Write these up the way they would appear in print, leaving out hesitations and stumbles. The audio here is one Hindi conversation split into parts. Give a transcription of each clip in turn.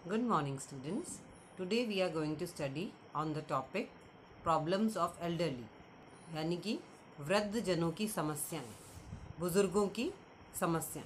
Good morning, students. Today we are going to study on the topic problems of elderly, यानी कि वृद्ध जनों की समस्याएं, बुजुर्गों की समस्याएं।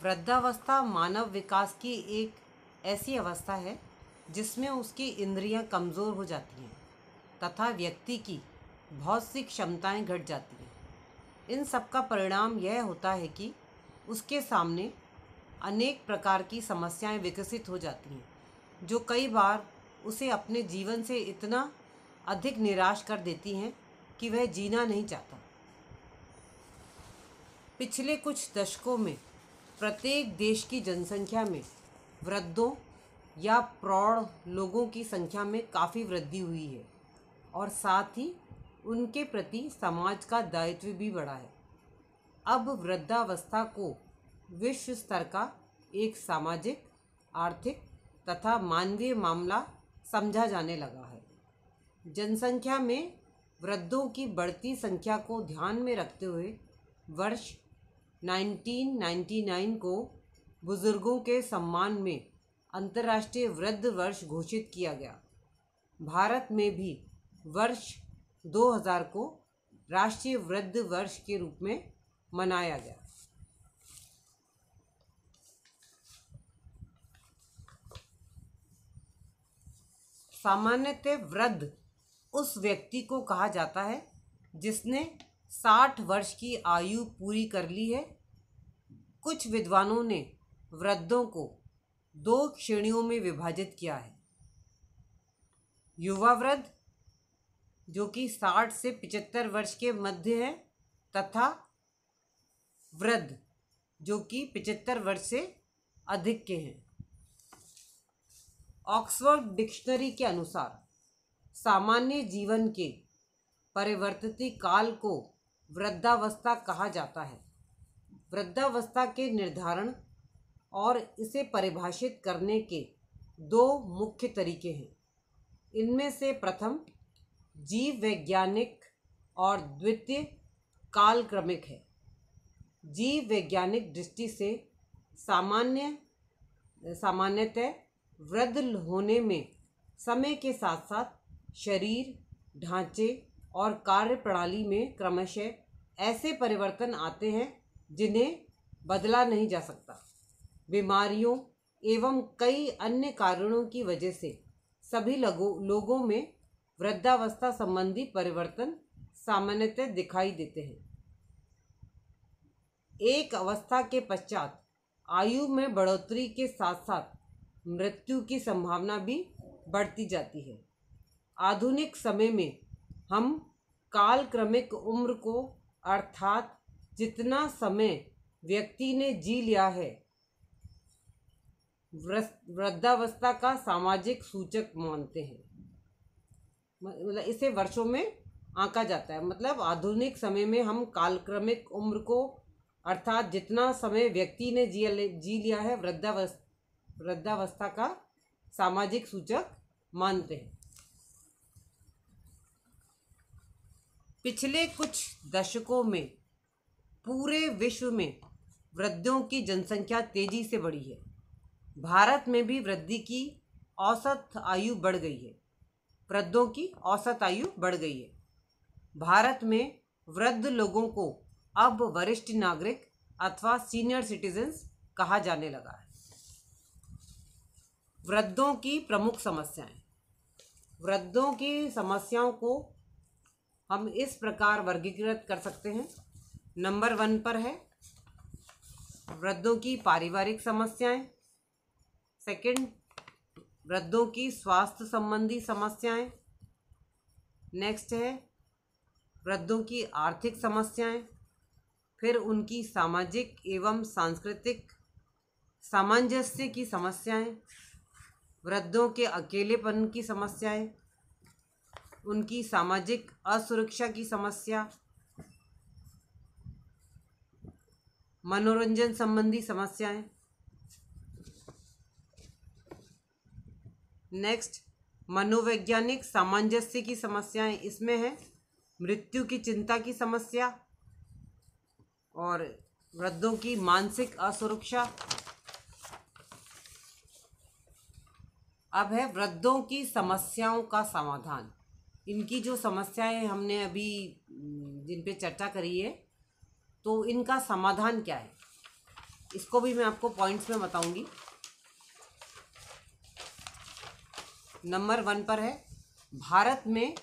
वृद्धावस्था मानव विकास की एक ऐसी अवस्था है जिसमें उसकी इंद्रियां कमज़ोर हो जाती हैं तथा व्यक्ति की बहुत सी क्षमताएं घट जाती हैं। इन सब का परिणाम यह होता है कि उसके सामने अनेक प्रकार की समस्याएं विकसित हो जाती हैं जो कई बार उसे अपने जीवन से इतना अधिक निराश कर देती हैं कि वह जीना नहीं चाहता। पिछले कुछ दशकों में प्रत्येक देश की जनसंख्या में वृद्धों या प्रौढ़ लोगों की संख्या में काफ़ी वृद्धि हुई है और साथ ही उनके प्रति समाज का दायित्व भी बढ़ा है। अब वृद्धावस्था को विश्व स्तर का एक सामाजिक, आर्थिक तथा मानवीय मामला समझा जाने लगा है। जनसंख्या में वृद्धों की बढ़ती संख्या को ध्यान में रखते हुए वर्ष 1999 को बुजुर्गों के सम्मान में अंतर्राष्ट्रीय वृद्ध वर्ष घोषित किया गया। भारत में भी वर्ष 2000 को राष्ट्रीय वृद्ध वर्ष के रूप में मनाया गया। सामान्यतः वृद्ध उस व्यक्ति को कहा जाता है जिसने 60 वर्ष की आयु पूरी कर ली है। कुछ विद्वानों ने वृद्धों को दो श्रेणियों में विभाजित किया है। युवा वृद्ध जो कि 60 से 75 वर्ष के मध्य है तथा वृद्ध जो कि 75 वर्ष से अधिक के हैं। ऑक्सफोर्ड डिक्शनरी के अनुसार सामान्य जीवन के परिवर्तित काल को वृद्धावस्था कहा जाता है। वृद्धावस्था के निर्धारण और इसे परिभाषित करने के दो मुख्य तरीके हैं। इनमें से प्रथम जीव वैज्ञानिक और द्वितीय कालक्रमिक है। जीव वैज्ञानिक दृष्टि से सामान्यतः वृद्ध होने में समय के साथ साथ शरीर, ढांचे और कार्य प्रणाली में क्रमशः ऐसे परिवर्तन आते हैं जिन्हें बदला नहीं जा सकता। बीमारियों एवं कई अन्य कारणों की वजह से सभी लोगों में वृद्धावस्था संबंधी परिवर्तन सामान्यतः दिखाई देते हैं। एक अवस्था के पश्चात आयु में बढ़ोतरी के साथ साथ मृत्यु की संभावना भी बढ़ती जाती है। आधुनिक समय में हम कालक्रमिक उम्र को अर्थात जितना समय व्यक्ति ने जी लिया है वृद्धावस्था का सामाजिक सूचक मानते हैं। मतलब इसे वर्षों में आंका जाता है। मतलब आधुनिक समय में हम कालक्रमिक उम्र को अर्थात जितना समय व्यक्ति ने जी लिया है वृद्धावस्था का सामाजिक सूचक मानते हैं। पिछले कुछ दशकों में पूरे विश्व में वृद्धों की जनसंख्या तेजी से बढ़ी है। भारत में भी वृद्धि की औसत आयु बढ़ गई है। वृद्धों की औसत आयु बढ़ गई है। भारत में वृद्ध लोगों को अब वरिष्ठ नागरिक अथवा सीनियर सिटीजन्स कहा जाने लगा है। वृद्धों की प्रमुख समस्याएं। वृद्धों की समस्याओं को हम इस प्रकार वर्गीकृत कर सकते हैं। नंबर 1 पर है वृद्धों की पारिवारिक समस्याएं। सेकंड, वृद्धों की स्वास्थ्य संबंधी समस्याएं। नेक्स्ट है वृद्धों की आर्थिक समस्याएं। फिर उनकी सामाजिक एवं सांस्कृतिक सामंजस्य की समस्याएं, वृद्धों के अकेलेपन की समस्याएं, उनकी सामाजिक असुरक्षा की समस्या, मनोरंजन संबंधी समस्याएं। नेक्स्ट, मनोवैज्ञानिक सामंजस्य की समस्याएं। इसमें है मृत्यु की चिंता की समस्या और वृद्धों की मानसिक असुरक्षा, अब है वृद्धों की समस्याओं का समाधान। इनकी जो समस्याएं हमने अभी जिन पे चर्चा करी है, तो इनका समाधान क्या है, इसको भी मैं आपको पॉइंट्स में बताऊंगी। नंबर 1 पर है, भारत में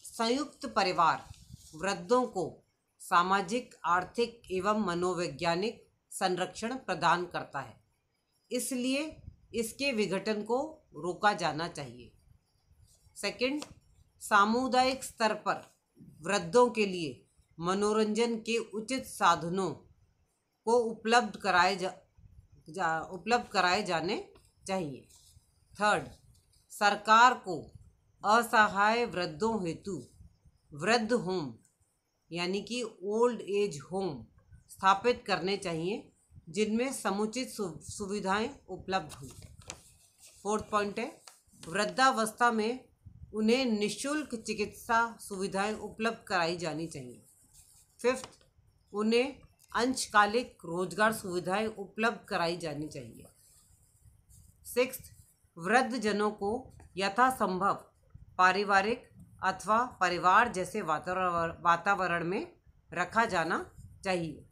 संयुक्त परिवार वृद्धों को सामाजिक, आर्थिक एवं मनोवैज्ञानिक संरक्षण प्रदान करता है, इसलिए इसके विघटन को रोका जाना चाहिए। सेकंड, सामुदायिक स्तर पर वृद्धों के लिए मनोरंजन के उचित साधनों को उपलब्ध कराए जाने चाहिए। थर्ड, सरकार को असहाय वृद्धों हेतु वृद्ध होम यानी कि ओल्ड एज होम स्थापित करने चाहिए, जिनमें समुचित सुविधाएं उपलब्ध हों। फोर्थ पॉइंट है, वृद्धावस्था में उन्हें निःशुल्क चिकित्सा सुविधाएं उपलब्ध कराई जानी चाहिए। फिफ्थ, उन्हें अंशकालिक रोजगार सुविधाएं उपलब्ध कराई जानी चाहिए। सिक्स्थ, वृद्धजनों को यथासंभव पारिवारिक अथवा परिवार जैसे वातावरण में रखा जाना चाहिए।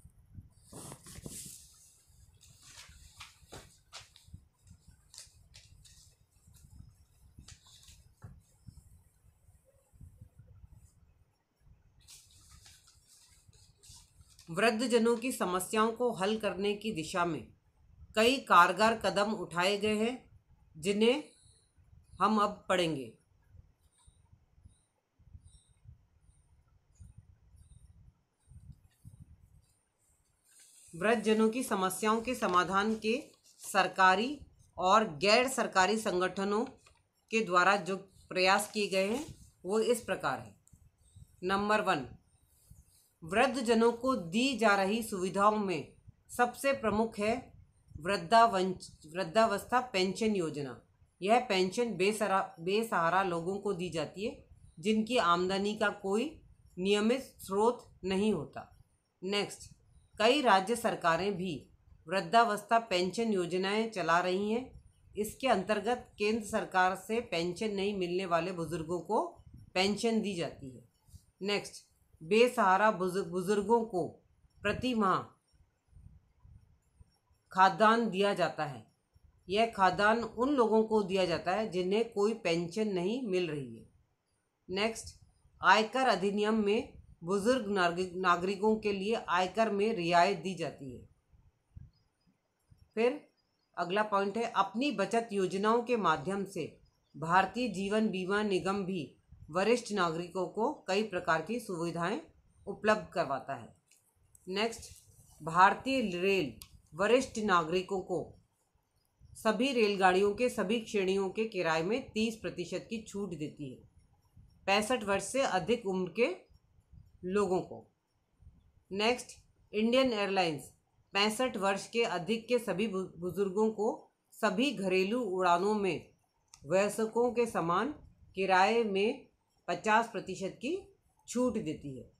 वृद्धजनों की समस्याओं को हल करने की दिशा में कई कारगर कदम उठाए गए हैं, जिन्हें हम अब पढ़ेंगे। वृद्धजनों की समस्याओं के समाधान के सरकारी और गैर सरकारी संगठनों के द्वारा जो प्रयास किए गए हैं वो इस प्रकार है। नंबर 1, वृद्धजनों को दी जा रही सुविधाओं में सबसे प्रमुख है वृद्धावस्था पेंशन योजना। यह पेंशन बेसहारा लोगों को दी जाती है जिनकी आमदनी का कोई नियमित स्रोत नहीं होता। नेक्स्ट, कई राज्य सरकारें भी वृद्धावस्था पेंशन योजनाएं चला रही हैं। इसके अंतर्गत केंद्र सरकार से पेंशन नहीं मिलने वाले बुजुर्गों को पेंशन दी जाती है। नेक्स्ट, बेसहारा बुजुर्गों को प्रति माह खाद्यान्न दिया जाता है। यह खाद्यान्न उन लोगों को दिया जाता है जिन्हें कोई पेंशन नहीं मिल रही है। नेक्स्ट, आयकर अधिनियम में बुजुर्ग नागरिकों के लिए आयकर में रियायत दी जाती है। फिर अगला पॉइंट है, अपनी बचत योजनाओं के माध्यम से भारतीय जीवन बीमा निगम भी वरिष्ठ नागरिकों को कई प्रकार की सुविधाएं उपलब्ध करवाता है। नेक्स्ट, भारतीय रेल वरिष्ठ नागरिकों को सभी रेलगाड़ियों के सभी श्रेणियों के किराए में 30% की छूट देती है 65 वर्ष से अधिक उम्र के लोगों को। नेक्स्ट, इंडियन एयरलाइंस 65 वर्ष के अधिक के सभी बुजुर्गों को सभी घरेलू उड़ानों में वयस्कों के समान किराए में 50% की छूट देती है।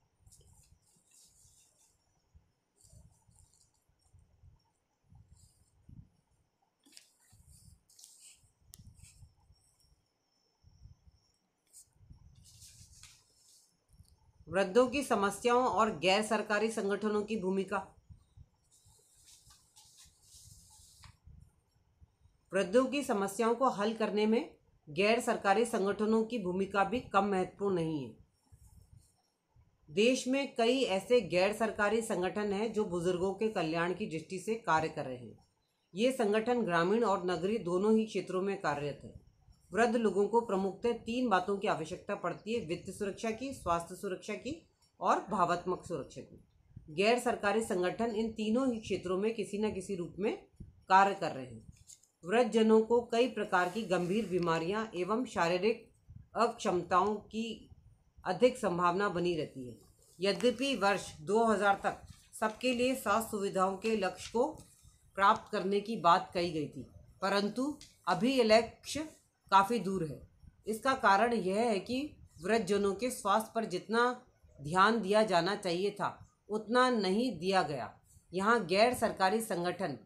वृद्धों की समस्याओं और गैर सरकारी संगठनों की भूमिका। वृद्धों की समस्याओं को हल करने में गैर सरकारी संगठनों की भूमिका भी कम महत्वपूर्ण नहीं है। देश में कई ऐसे गैर सरकारी संगठन हैं जो बुजुर्गों के कल्याण की दृष्टि से कार्य कर रहे हैं। ये संगठन ग्रामीण और नगरीय दोनों ही क्षेत्रों में कार्यरत है। वृद्ध लोगों को प्रमुखतः 3 बातों की आवश्यकता पड़ती है: वित्त सुरक्षा की, स्वास्थ्य सुरक्षा की और भावात्मक सुरक्षा की। गैर सरकारी संगठन इन तीनों ही क्षेत्रों में किसी न किसी रूप में कार्य कर रहे हैं। वृद्धजनों को कई प्रकार की गंभीर बीमारियां एवं शारीरिक अक्षमताओं की अधिक संभावना बनी रहती है। यद्यपि वर्ष 2000 तक सबके लिए स्वास्थ्य सुविधाओं के लक्ष्य को प्राप्त करने की बात कही गई थी, परंतु अभी यह लक्ष्य काफ़ी दूर है। इसका कारण यह है कि वृद्धजनों के स्वास्थ्य पर जितना ध्यान दिया जाना चाहिए था उतना नहीं दिया गया। यहाँ गैर सरकारी संगठन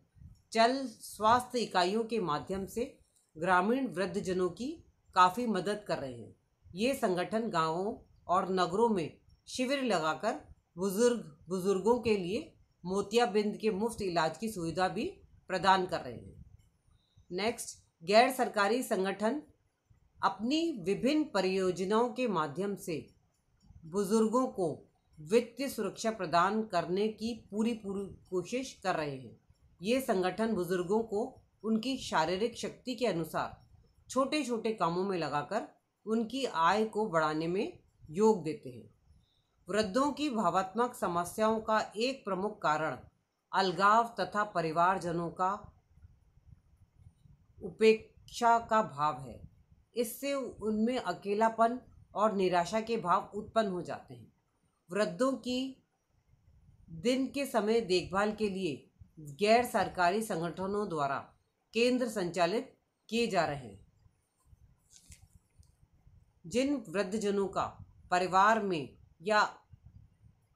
चल स्वास्थ्य इकाइयों के माध्यम से ग्रामीण वृद्धजनों की काफ़ी मदद कर रहे हैं। ये संगठन गांवों और नगरों में शिविर लगाकर बुजुर्गों के लिए मोतियाबिंद के मुफ्त इलाज की सुविधा भी प्रदान कर रहे हैं। नेक्स्ट, गैर सरकारी संगठन अपनी विभिन्न परियोजनाओं के माध्यम से बुजुर्गों को वित्तीय सुरक्षा प्रदान करने की पूरी कोशिश कर रहे हैं। ये संगठन बुजुर्गों को उनकी शारीरिक शक्ति के अनुसार छोटे छोटे कामों में लगाकर उनकी आय को बढ़ाने में योग देते हैं। वृद्धों की भावनात्मक समस्याओं का एक प्रमुख कारण अलगाव तथा परिवारजनों का उपेक्षा का भाव है। इससे उनमें अकेलापन और निराशा के भाव उत्पन्न हो जाते हैं। वृद्धों की दिन के समय देखभाल के लिए गैर सरकारी संगठनों द्वारा केंद्र संचालित किए जा रहे हैं। जिन वृद्धजनों का परिवार में या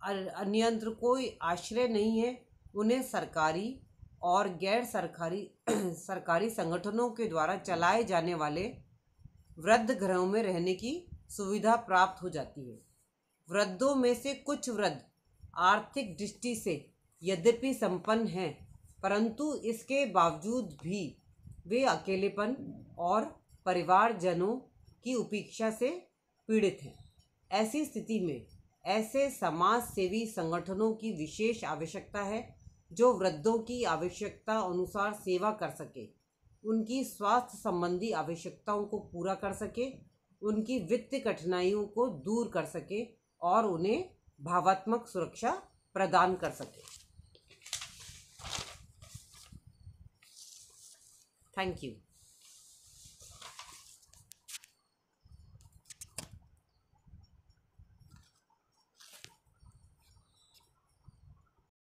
अन्यत्र कोई आश्रय नहीं है, उन्हें सरकारी और गैर सरकारी संगठनों के द्वारा चलाए जाने वाले वृद्ध गृहों में रहने की सुविधा प्राप्त हो जाती है। वृद्धों में से कुछ वृद्ध आर्थिक दृष्टि से यद्यपि संपन्न हैं, परंतु इसके बावजूद भी वे अकेलेपन और परिवारजनों की उपेक्षा से पीड़ित हैं। ऐसी स्थिति में ऐसे समाज सेवी संगठनों की विशेष आवश्यकता है जो वृद्धों की आवश्यकता अनुसार सेवा कर सके, उनकी स्वास्थ्य संबंधी आवश्यकताओं को पूरा कर सके, उनकी वित्तीय कठिनाइयों को दूर कर सके और उन्हें भावनात्मक सुरक्षा प्रदान कर सके। Thank you.